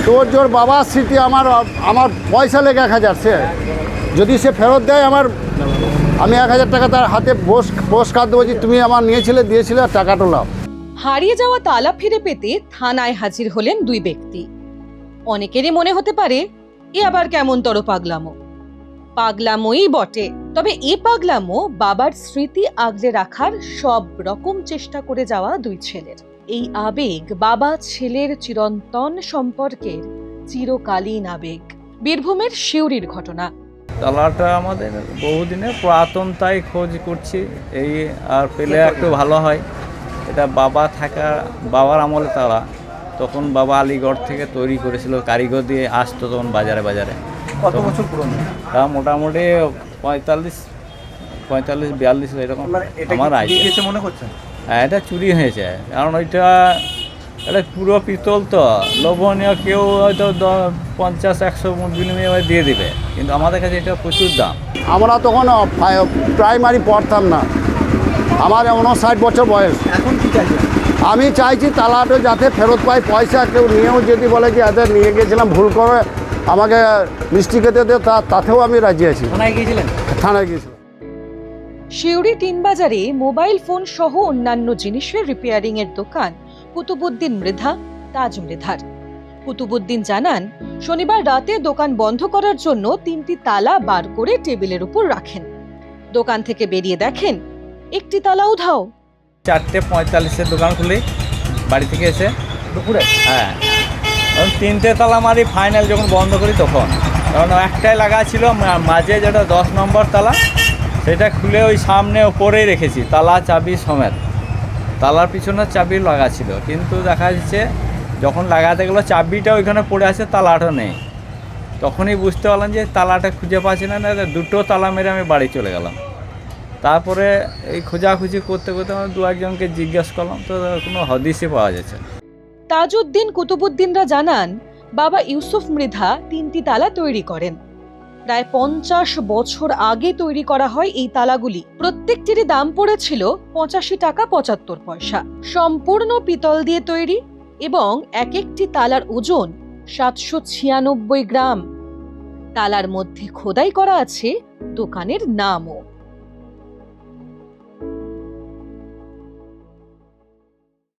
তোর জোর বাবার স্মৃতি আমার পয়সা লেগে 1000, সে যদি সে ফেরত দেয় আমি 1000 টাকা তার হাতে পুরস্কার দেবো যে তুমি আমার দিয়েছিলে টাকাটা লাও। হারিয়ে যাওয়া তালা ফিরে পেতে থানায় হাজির হলেন দুই ব্যক্তি। অনেকেরই মনে হতে পারে এ আবার কেমন তর পাগলামো। পাগলামোই বটে, তবে এ পাগলামো বাবার স্মৃতি আগলে রাখার সব রকম চেষ্টা করে যাওয়া দুই ছেলের। এই আবেগ বাবা ছেলের চিরন্তন সম্পর্কের চিরকালীন আবেগ। বীরভূমের সিউড়ির ঘটনা। তালাটা আমাদের বহুদিনের পুরাতন, তাই খোঁজ করছি এই, আর পেলে একটু ভালো হয়। এটা বাবার আমলে তালা, তখন বাবা আলিগড় থেকে তৈরি করেছিল, কারিগর দিয়ে আসতো তখন বাজারে বাজারে। কত বছর পুরনো? তা মোটামুটি 45-42 এরকম আমার আইডিয়া। মনে করছেন? হ্যাঁ, এটা চুরি হয়েছে, কারণ এটা পুরো পিতল, তো লোভনীয়, কেউ হয়তো 50-100 বিনিময়ে দিয়ে দিবে, কিন্তু আমাদের কাছে এটা প্রচুর দাম। আমরা তখন প্রাইমারি পড়তাম না, আমার 59 বছর বয়স। এখন কি চাইছেন? আমি চাইছি তালাটা যাতে ফেরত পাই। পয়সা কেউ নিয়েও যদি বলে যে এদের নিয়ে গেছিলাম ভুল করে আমাকে মিষ্টি খেতে দে, তাতেও আমি রাজি আছি। থানায় গিয়েছিলেন? থানায় গিয়েছিলাম। সিউড়ি 3 বাজারে মোবাইল ফোন সহ অন্যান্য জিনিসের রিপেয়ারিং এর দোকান কুতুবুদ্দিন মৃধা, তাজ মৃধার। কুতুবুদ্দিন জানান, শনিবার রাতে দোকান বন্ধ করার জন্য 3টি তালা বার করে টেবিলের উপর রাখেন। দোকান থেকে বেরিয়ে দেখেন একটি তালা উধাও। 4:45 দোকান খুলি বাড়ি থেকে এসে দুপুরে? হ্যাঁ, 3টে তালা মারি ফাইনাল যখন বন্ধ করি তখন, কারণ একটাই লাগা ছিল মাঝে, যেটা 10 নম্বর তালা, সেটা খুলে ওই সামনে ওপরেই রেখেছি, তালা চাবি সমেত। তালার পিছনে চাবি লাগা ছিল, কিন্তু দেখা যাচ্ছে যখন লাগাতে গেলো চাবিটা ওইখানে পড়ে আছে, তালাটা নেই। তখনই বুঝতে পারলাম যে তালাটা খুঁজে পাচ্ছি না, দুটো তালা মেরে আমি বাড়ি চলে গেলাম। তারপরে এই খোঁজাখুঁজি করতে করতে আমি 2-1জনকে জিজ্ঞেস করলাম, তো কোনো হদিসই পাওয়া যাচ্ছে না। তাজউদ্দিন কুতুবুদ্দিনরা জানান, বাবা ইউসুফ মৃধা 3টি তালা তৈরি করেন। প্রায় 50 বছর আগে তৈরি করা হয় এই তালাগুলি। প্রত্যেকটিরই দাম পড়েছিল 85 টাকা 75 পয়সা। সম্পূর্ণ পিতল দিয়ে তৈরি এবং এক একটি তালার ওজন 796 গ্রাম। তালার মধ্যে খোদাই করা আছে দোকানের নামও।